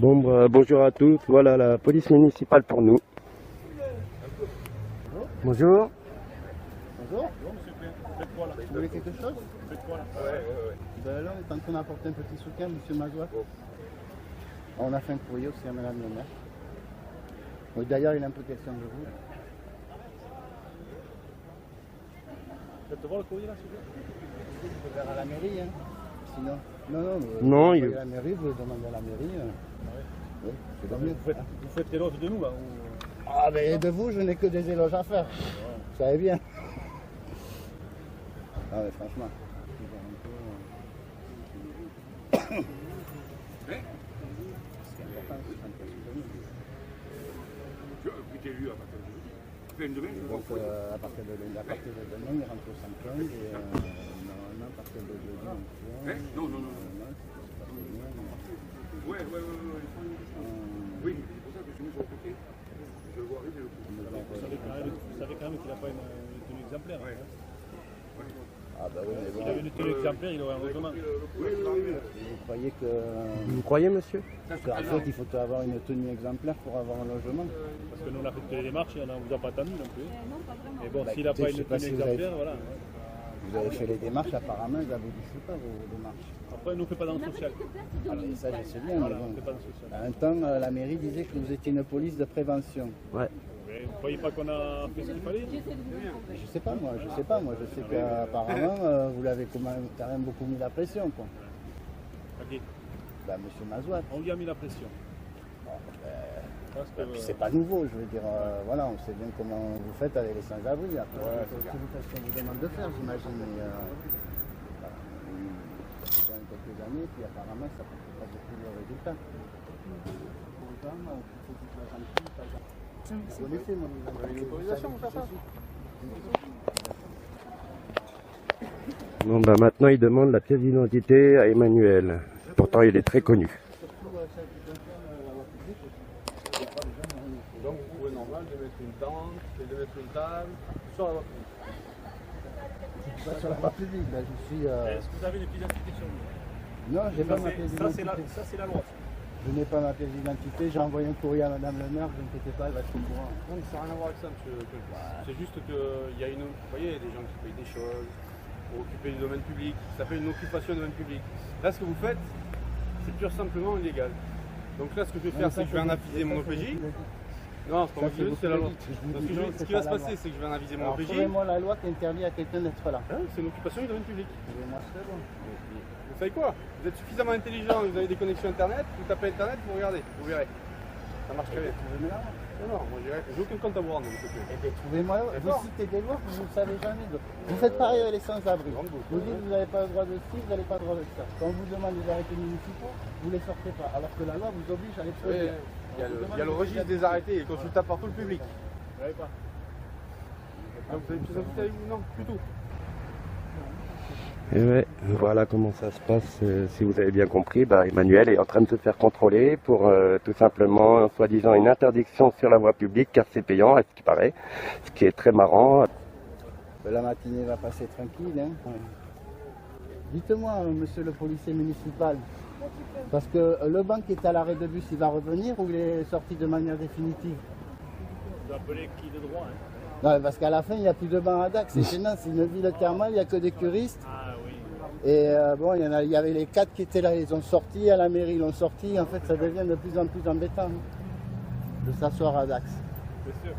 Bon, bonjour à tous, voilà la police municipale pour nous. Bonjour. Bonjour. Vous voulez quelque chose? Ben là, on est en train d'apporter un petit soutien, monsieur Mazoua. On a fait un courrier aussi à madame le maire. Oui, d'ailleurs, il a un peu question de vous. Tu vas te voir le courrier là, s'il vous plaît? Vous verrez à la mairie, hein. Sinon. Non, vous il... voyez à la mairie, vous le demandez à la mairie. Oui, c'est mieux. Vous faites l'éloge de nous là ou... Ah, mais de vous, je n'ai que des éloges à faire. Vous savez bien. Ah, mais franchement. Donc à partir de demain, il rentre au 5 et normalement à partir de jeudi, on Non. Ouais. Oui, c'est pour ça que je me suis occupé. Je le vois arriver. Vous savez quand même qu'il n'a pas une tenue exemplaire. Ouais. Ah bah oui, mais S'il avait une tenue exemplaire, il aurait un logement. vous croyez que... Vous croyez, monsieur? En fait, il faut avoir une tenue exemplaire pour avoir un logement. Parce que nous on a fait toutes les démarches et on ne vous a pas attendu non plus. Non, pas vraiment. Mais bon, Bah, s'il n'a écoutez, pas je sais une pas tenue si vous avez- exemplaire, voilà. Vous avez fait les démarches, apparemment, ils n'aboutissent pas vos démarches. Après, nous on ne fait pas dans le social. Alors, ça, je sais bien, Voilà, mais on ne bon. fait pas dans le social. En même temps, la mairie disait que vous étiez une police de prévention. Ouais. Mais vous ne croyez pas qu'on a fait ce qu'il fallait? Je sais pas, moi. Je sais qu'apparemment, vous l'avez quand même beaucoup mis la pression, quoi. Ok, Bah, monsieur Mazoua. on lui a mis la pression. Parce que, Puis c'est pas nouveau, je veux dire, voilà, on sait bien comment vous faites avec les sans-abri. Après, c'est ce qu'on vous demande de faire, j'imagine. Mais voilà, ça fait quand même quelques années, puis apparemment, ça ne porte pas beaucoup de résultats. Vous connaissez mon L'autorisation pour faire ça? Bon, bah maintenant il demande la pièce d'identité à Emmanuel. Pourtant il est très connu. Donc vous pouvez normal de mettre une tente, de mettre une table, sur la voie publique. Je suis pas sur la voie publique, là, je suis... est-ce que vous avez les pièces d'identité sur vous? Non, j'ai pas ma pièce d'identité. Ça, c'est la loi. Je n'ai pas ma pièce d'identité, j'ai envoyé un courrier à madame le maire, ne vous inquiétez pas, elle va être au courant. Non, mais ça n'a rien à voir avec ça, monsieur. C'est juste qu'il y a une. Vous voyez, il y a des gens qui payent des choses pour occuper du domaine public. Ça s'appelle une occupation du domaine public. Là, ce que vous faites, c'est pure simplement illégal. Donc là, ce que je vais faire, c'est que je vais en aviser mon OPJ. Non, c'est pas moi qui le dis, c'est la loi. Donc, ce qui va se passer, c'est que je vais en aviser mon OPJ. Trouvez-moi la loi qui interdit à quelqu'un d'être là. Hein, c'est une occupation du domaine public. Trouvez-moi c'est bon. Vous savez quoi? Vous êtes suffisamment intelligent, vous avez des connexions internet, vous tapez internet, vous regardez, vous verrez. Ça marche très bien. Trouvez-moi la loi. Non, moi j'ai aucun compte à vous rendre de mon côté. Eh bien, trouvez-moi la loi. Vous D'accord. citez des lois que vous ne savez jamais. Vous faites pareil avec les sans-abri. Vous dites que vous n'avez pas le droit de ci, vous n'avez pas le droit de ça. Quand on vous demande des arrêtés municipaux, vous ne les sortez pas. Alors que la loi vous oblige à les produire. Il y a le registre des arrêtés, il est consultable par tout le public. Vous n'avez pas. Donc vous avez une pièce d'identité avec vous? Non, du tout. Et ouais, voilà comment ça se passe. Si vous avez bien compris, bah, Emmanuel est en train de se faire contrôler pour tout simplement, soi-disant, une interdiction sur la voie publique, car c'est payant, à ce qui paraît. Ce qui est très marrant. La matinée va passer tranquille. Hein. Dites-moi, monsieur le policier municipal, parce que le banc qui est à l'arrêt de bus, il va revenir ou il est sorti de manière définitive? Vous appelez qui de droit, hein? Non, parce qu'à la fin, il n'y a plus de banc à Dax. C'est gênant, c'est une ville thermale, il n'y a que des curistes. Ah oui. Et bon, il y avait les 4 qui étaient là, ils ont sorti, à la mairie, ils l'ont sorti. En fait, ça devient de plus en plus embêtant de s'asseoir à Dax. C'est sûr.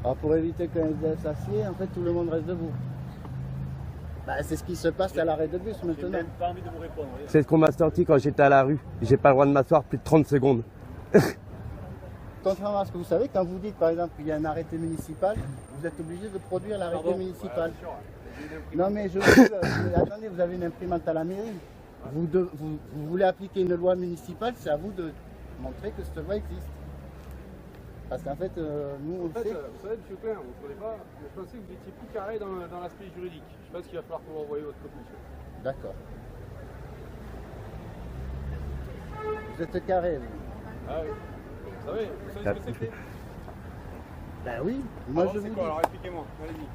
Alors, pour éviter qu'un SDF s'assied, en fait, tout le monde reste debout. Bah, c'est ce qui se passe à l'arrêt de bus J'ai maintenant. même pas envie de vous répondre. Voyez. C'est ce qu'on m'a sorti quand j'étais à la rue. J'ai pas le droit de m'asseoir plus de 30 secondes. Contrairement à ce que vous savez, quand vous dites par exemple qu'il y a un arrêté municipal, vous êtes obligé de produire l'arrêté municipal. Non mais je vous dis, attendez, vous avez une imprimante à la mairie. Vous voulez appliquer une loi municipale, c'est à vous de montrer que cette loi existe. Parce qu'en fait, nous on En fait, sait... vous savez, monsieur Klein, vous ne trouvez pas, mais je pensais que vous étiez plus carré dans l'aspect juridique. Je pense qu'il va falloir que vous renvoyiez votre copie. D'accord. Vous êtes carré, vous. Ah oui. Vous savez ce que c'était? Ben oui, moi je vous c'est dis. quoi? Alors expliquez-moi, allez-y.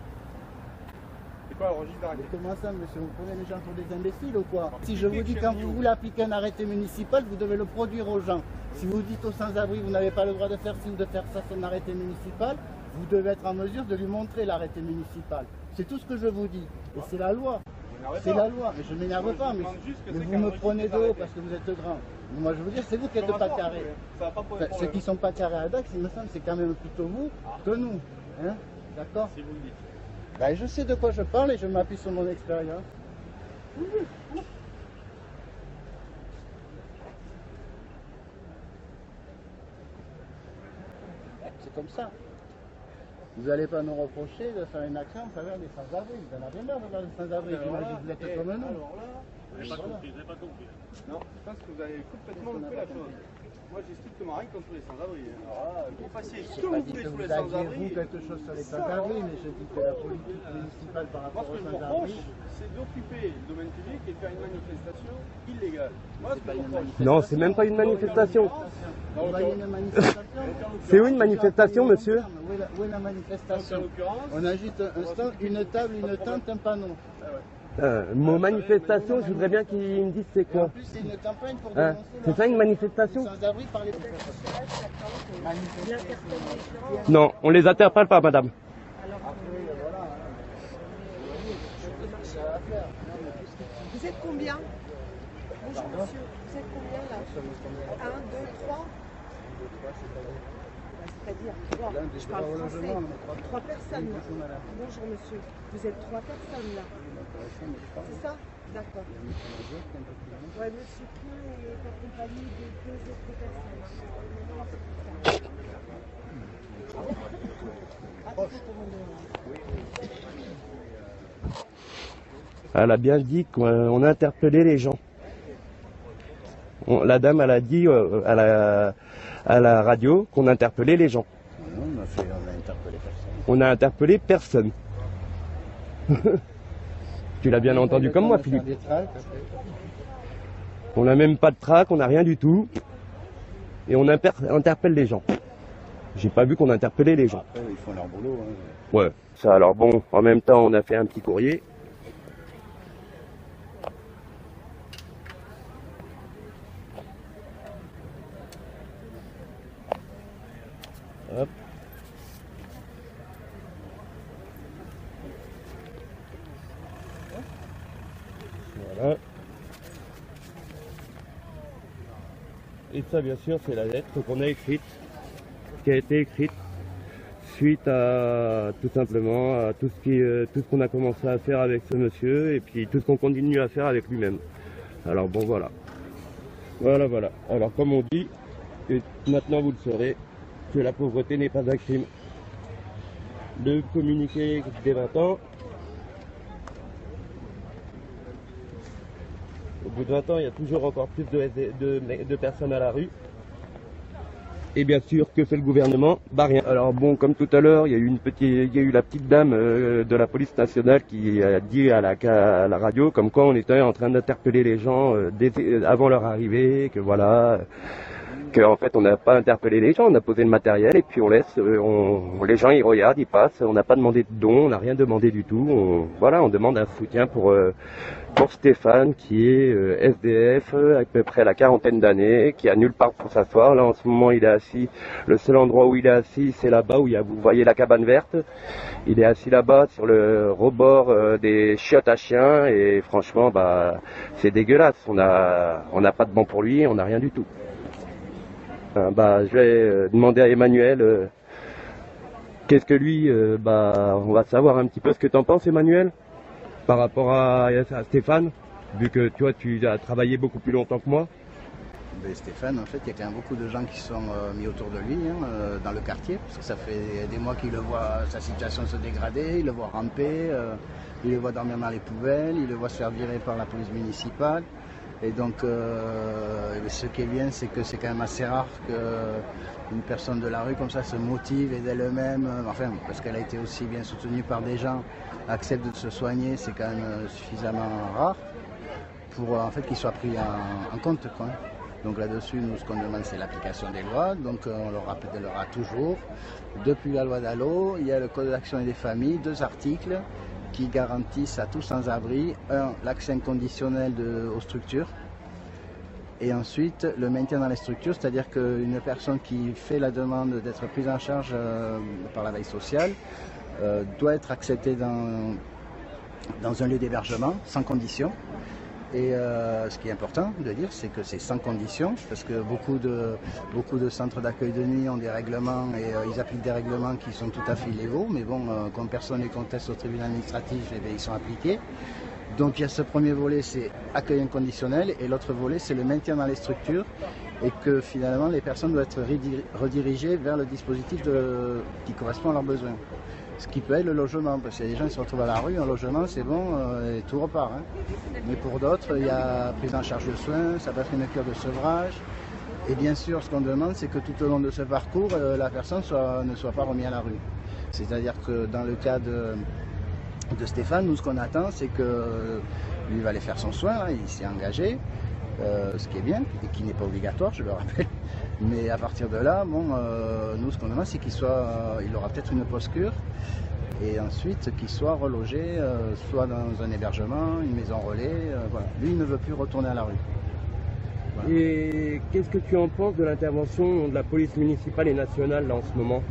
C'est quoi le registre Mais d'arrêté? comment ça, monsieur, vous prenez les gens pour des imbéciles ou quoi? Si je vous dis quand vous voulez appliquer un arrêté municipal, vous devez le produire aux gens. Si vous dites aux sans-abri, vous n'avez pas le droit de faire ci ou de faire ça, c'est un arrêté municipal, vous devez être en mesure de lui montrer l'arrêté municipal. C'est tout ce que je vous dis. Et c'est la loi. C'est la loi. Mais je ne m'énerve pas, mais vous me prenez de haut parce que vous êtes grand. Moi, je veux dire, c'est vous qui n'êtes pas carré. Enfin, ceux qui ne sont pas carrés à Dax, il me semble, c'est quand même plutôt vous que nous. Hein? D'accord? Si vous le dites. Ben, je sais de quoi je parle et je m'appuie sur mon expérience. C'est comme ça. Vous n'allez pas nous reprocher de faire une action en faveur des sans-abri. Vous en avez marre de voir les sans-abri. J'imagine que vous êtes comme nous. Alors là, Vous n'avez pas compris, vous n'avez pas compris. non, je pense que vous avez complètement loupé la chose. Moi, j'ai strictement rien contre les sans-abri. Alors là, vous fassiez ce que Je vous n'ai pas dit voulez que sur vous les aviez sans-abri. vous quelque chose sur les sans-abri, mais je dis que la politique municipale par Moi, rapport ce aux que je vous sans-abri, reproche, c'est d'occuper le domaine public et de faire une manifestation illégale. Moi, ce que je vous reproche, Non, c'est même pas une manifestation. vous voyez une manifestation. C'est où une manifestation, monsieur? Où est la manifestation? en l'occurrence, On a juste un stand, une table, une tente, un panneau. Mot manifestation, je voudrais bien qu'il me dise c'est En quoi. plus, c'est une campagne pour Hein, dénoncer c'est ça une manifestation? sans-abri par les Non, on les interpelle pas, madame. Vous êtes combien? Bonjour monsieur, vous êtes combien là? 1, 2, 3? C'est-à-dire 3, je parle français. 3 personnes là. Bonjour monsieur, vous êtes 3 personnes là. C'est ça? D'accord. Ouais, monsieur Klein est accompagné de 2 autres personnes. Elle a bien dit qu'on interpellait les gens. La dame, elle a dit à la radio qu'on interpellait les gens. Non, on a interpellé personne. On a interpellé personne. Tu l'as bien entendu comme moi, Philippe. On n'a même pas de trac, on n'a rien du tout. Et on interpelle les gens. J'ai pas vu qu'on interpellait les gens. Après, ils font leur boulot. Hein. Ouais. Ça, alors bon, en même temps, on a fait un petit courrier. Hop. Voilà. Et ça, bien sûr, c'est la lettre qu'on a écrite, qui a été écrite suite à tout simplement à tout ce qu'on a commencé à faire avec ce monsieur et puis tout ce qu'on continue à faire avec lui-même. Alors bon, voilà. Voilà. Alors comme on dit, et maintenant vous le saurez, que la pauvreté n'est pas un crime. De communiquer dès 20 ans. Au bout de 20 ans, il y a toujours encore plus de personnes à la rue. Et bien sûr, que fait le gouvernement? Bah rien. Alors bon, comme tout à l'heure, il y a eu la petite dame de la police nationale qui a dit à la radio comme quoi on était en train d'interpeller les gens avant leur arrivée, que voilà, que en fait on n'a pas interpellé les gens, on a posé le matériel et puis on laisse, les gens ils regardent, ils passent, on n'a pas demandé de dons, on n'a rien demandé du tout. On demande un soutien pour Stéphane qui est SDF, à peu près la quarantaine d'années, qui a nulle part pour s'asseoir. Là en ce moment il est assis, le seul endroit où il est assis c'est là-bas où vous voyez la cabane verte. Il est assis là-bas sur le rebord des chiottes à chiens et franchement bah c'est dégueulasse. On n'a pas de banc pour lui, on n'a rien du tout. Je vais demander à Emmanuel qu'est-ce que lui, on va savoir un petit peu ce que tu en penses, Emmanuel, par rapport à Stéphane, vu que tu vois, tu as travaillé beaucoup plus longtemps que moi. Ben Stéphane, en fait, il y a quand même beaucoup de gens qui sont mis autour de lui dans le quartier, parce que ça fait des mois qu'il le voit sa situation se dégrader, il le voit ramper, il le voit dormir dans les poubelles, il le voit se faire virer par la police municipale. Et donc, ce qui est bien, c'est que c'est quand même assez rare qu'une personne de la rue comme ça se motive et d'elle-même, enfin, parce qu'elle a été aussi bien soutenue par des gens, accepte de se soigner, c'est quand même suffisamment rare pour en fait qu'il soit pris en compte, quoi. Donc là-dessus, nous, ce qu'on demande, c'est l'application des lois. Donc on le rappellera toujours. Depuis la loi Dallot, il y a le Code d'action et des familles, 2 articles qui garantissent à tous sans-abri, 1, l'accès inconditionnel aux structures, Et ensuite, le maintien dans les structures, c'est-à-dire qu'une personne qui fait la demande d'être prise en charge par la veille sociale doit être acceptée dans un lieu d'hébergement, sans condition. Et ce qui est important de dire, c'est que c'est sans condition, parce que beaucoup de centres d'accueil de nuit ont des règlements et ils appliquent des règlements qui sont tout à fait illégaux, mais bon, comme personne ne conteste au tribunal administratif, eh bien, ils sont appliqués. Donc il y a ce premier volet, c'est accueil inconditionnel, et l'autre volet, c'est le maintien dans les structures, et que finalement les personnes doivent être redirigées vers le dispositif qui correspond à leurs besoins. Ce qui peut être le logement, parce qu'il y a des gens qui se retrouvent à la rue, un logement c'est bon, et tout repart. Hein. Mais pour d'autres, il y a prise en charge de soins, ça peut être une cure de sevrage. Et bien sûr, ce qu'on demande, c'est que tout au long de ce parcours, la personne ne soit pas remise à la rue. C'est-à-dire que dans le cas de Stéphane, nous ce qu'on attend, c'est que lui va aller faire son soin, hein, il s'est engagé, ce qui est bien, et qui n'est pas obligatoire, je le rappelle. Mais à partir de là, bon, nous ce qu'on demande, c'est il aura peut-être une post-cure, et ensuite qu'il soit relogé, soit dans un hébergement, une maison relais, voilà. Lui, il ne veut plus retourner à la rue. Voilà. Et qu'est-ce que tu en penses de l'intervention de la police municipale et nationale là en ce moment?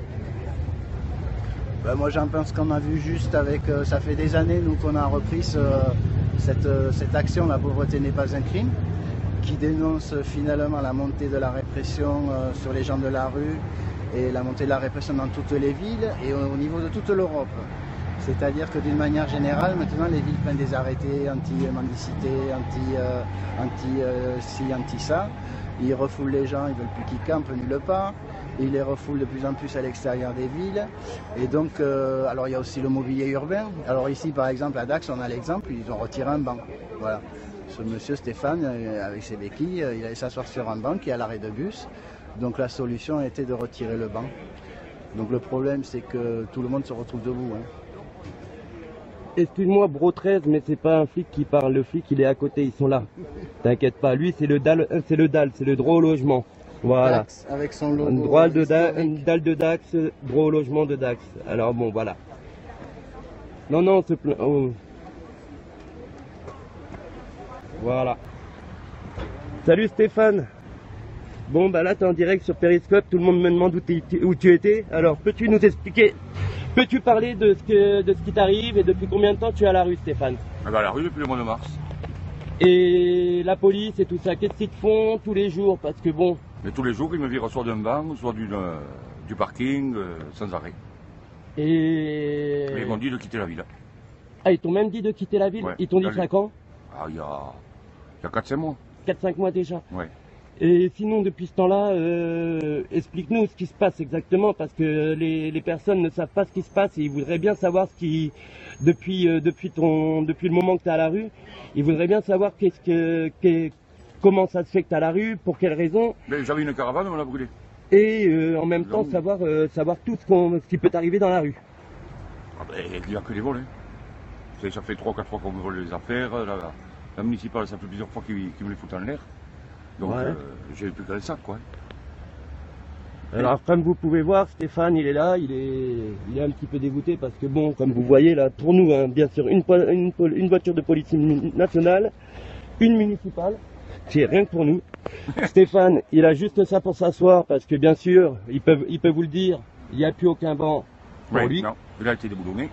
Ben, moi j'en pense qu'on a vu juste avec, ça fait des années nous qu'on a repris cette action, la pauvreté n'est pas un crime, qui dénonce finalement la montée de la répression sur les gens de la rue et la montée de la répression dans toutes les villes et au niveau de toute l'Europe. C'est-à-dire que d'une manière générale, maintenant les villes prennent des arrêtés anti-mendicité, anti-ci, anti-ça. Ils refoulent les gens, ils veulent plus qu'ils campent nulle part. Ils les refoulent de plus en plus à l'extérieur des villes. Et donc, alors il y a aussi le mobilier urbain. Alors ici, par exemple, à Dax, on a l'exemple, ils ont retiré un banc. Voilà. Ce monsieur Stéphane, avec ses béquilles, il allait s'asseoir sur un banc qui est à l'arrêt de bus. Donc la solution a été de retirer le banc. Donc le problème, c'est que tout le monde se retrouve debout. Hein. Excuse-moi, Bro 13, mais c'est pas un flic qui parle. Le flic, il est à côté, ils sont là. T'inquiète pas, lui, c'est le DAL, c'est le droit au logement. Voilà. Dax, avec son logo. Une dalle de Dax, droit au logement de Dax. Alors bon, voilà. Non, c'est plein. Oh. Voilà. Salut Stéphane. Bon, bah là, t'es en direct sur Periscope. Tout le monde me demande où tu étais. Alors, peux-tu nous expliquer, peux-tu parler de ce qui t'arrive et depuis combien de temps tu es à la rue, Stéphane? À la rue depuis le mois de mars. Et la police et tout ça, qu'est-ce qu'ils te font tous les jours? Parce que bon... Mais tous les jours, ils me virent soit d'un banc, soit du parking, sans arrêt. Et... Mais ils m'ont dit de quitter la ville. Ah, ils t'ont même dit de quitter la ville? Ouais, Ils t'ont dit ça quand? Ah, il y a 4-5 mois. 4-5 mois déjà? Ouais. Et sinon, depuis ce temps-là, explique-nous ce qui se passe exactement, parce que les personnes ne savent pas ce qui se passe et ils voudraient bien savoir ce qui, depuis le moment que tu es à la rue, ils voudraient bien savoir comment ça se fait que tu es à la rue, pour quelles raisons. J'avais une caravane, on l'a brûlée. Et en même temps, savoir tout ce qui peut t'arriver dans la rue. Ah ben, il n'y a que des vols. Hein. Ça fait 3 ou 4 fois qu'on me vole les affaires. La municipale, ça fait plusieurs fois qu'ils me les foutent en l'air. Donc ouais. J'ai plus qu'à le sac, quoi. Alors comme vous pouvez voir, Stéphane il est là, il est un petit peu dégoûté parce que bon, comme vous voyez là, pour nous, hein, bien sûr, une voiture de police nationale, une municipale, c'est rien que pour nous. Stéphane, il a juste ça pour s'asseoir parce que bien sûr, il peut vous le dire, il n'y a plus aucun banc pour lui. Non, il a été déboulonné.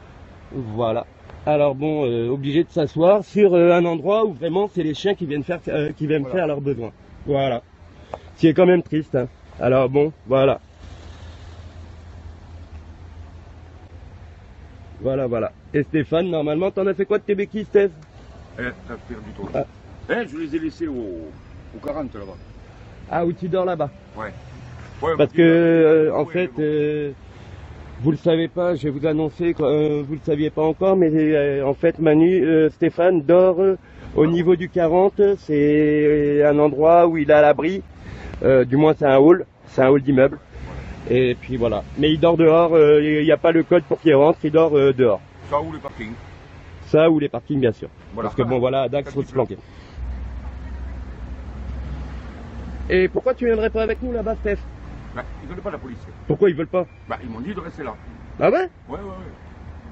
Voilà. Alors bon, obligé de s'asseoir sur un endroit où vraiment c'est les chiens qui viennent faire leurs besoins. Voilà. Ce qui est quand même triste. Hein. Alors bon, voilà. Voilà. Et Stéphane, normalement, t'en as fait quoi de tes béquilles, Steph? T'as perdu ton... Ah. Je les ai laissés au 40 là-bas. Ah, où tu dors là-bas? Ouais. Parce que, en fait, vous le savez pas, je vais vous annoncer, vous le saviez pas encore, mais en fait, Stéphane dort au niveau du 40, c'est un endroit où il est à l'abri, du moins c'est un hall d'immeuble, et puis voilà. Mais il dort dehors, il n'y a pas le code pour qu'il rentre, il dort dehors. Ça ou les parkings? Ça ou les parkings, bien sûr. Voilà. Parce que bon, voilà, Dax faut se planquer. Et pourquoi tu viendrais pas avec nous là-bas, Steph? Ils veulent pas la police. Pourquoi ils veulent pas? Ils m'ont dit de rester là. Ah ouais? Ouais.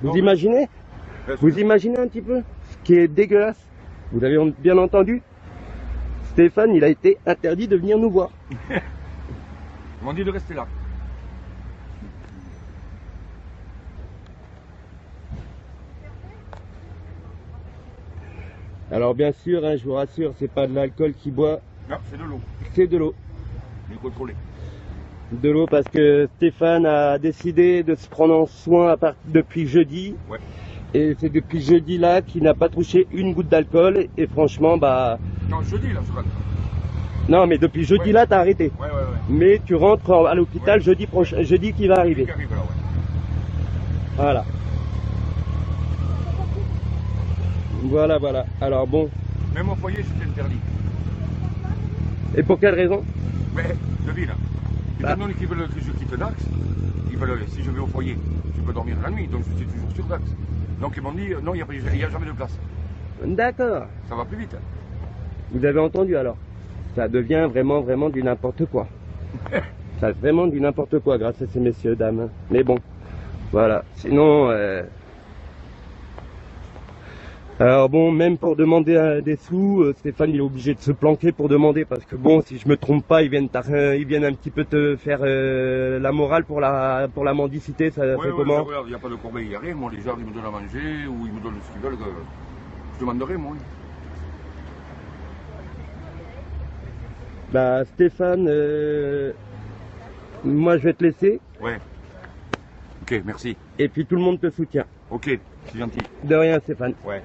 Vous imaginez? Vous imaginez un petit peu ce qui est dégueulasse? Vous avez bien entendu? Stéphane, il a été interdit de venir nous voir. Ils m'ont dit de rester là. Alors bien sûr, hein, je vous rassure, c'est pas de l'alcool qui boit, Non, c'est de l'eau. c'est de l'eau. Il est contrôlé. De l'eau parce que Stéphane a décidé de se prendre en soin depuis jeudi. Ouais. Et c'est depuis jeudi là qu'il n'a pas touché une goutte d'alcool. Et franchement, bah... Non, jeudi là, je rentre. Non, mais depuis jeudi Ouais. là, t'as arrêté. Ouais. Mais tu rentres à l'hôpital Ouais. jeudi prochain, jeudi qui va arriver. Qui arrive là, ouais. Voilà. Voilà. Alors bon. Même au foyer, c'était interdit. Et pour quelle raison? Mais, devine. Bah. Étant donné qu'ils veulent que je quitte Dax, ils veulent, si je vais au foyer, je peux dormir la nuit, donc je suis toujours sur Dax. Donc ils m'ont dit, non, il n'y a jamais de place. D'accord. Ça va plus vite. Vous avez entendu alors? Ça devient vraiment du n'importe quoi. Ça vraiment du n'importe quoi grâce à ces messieurs, dames. Mais bon, voilà. Sinon, alors bon, même pour demander des sous, Stéphane il est obligé de se planquer pour demander parce que bon, si je me trompe pas, ils viennent un petit peu te faire la morale pour la mendicité. Ça fait comment? Regarde, il n'y a pas de corbeille, il n'y a rien. Moi, les gens, ils me donnent à manger ou ils me donnent ce qu'ils veulent. Je demanderai, moi. Bah Stéphane, moi je vais te laisser Ouais. Ok, merci. et puis tout le monde te soutient. Ok, c'est gentil. De rien Stéphane. Ouais.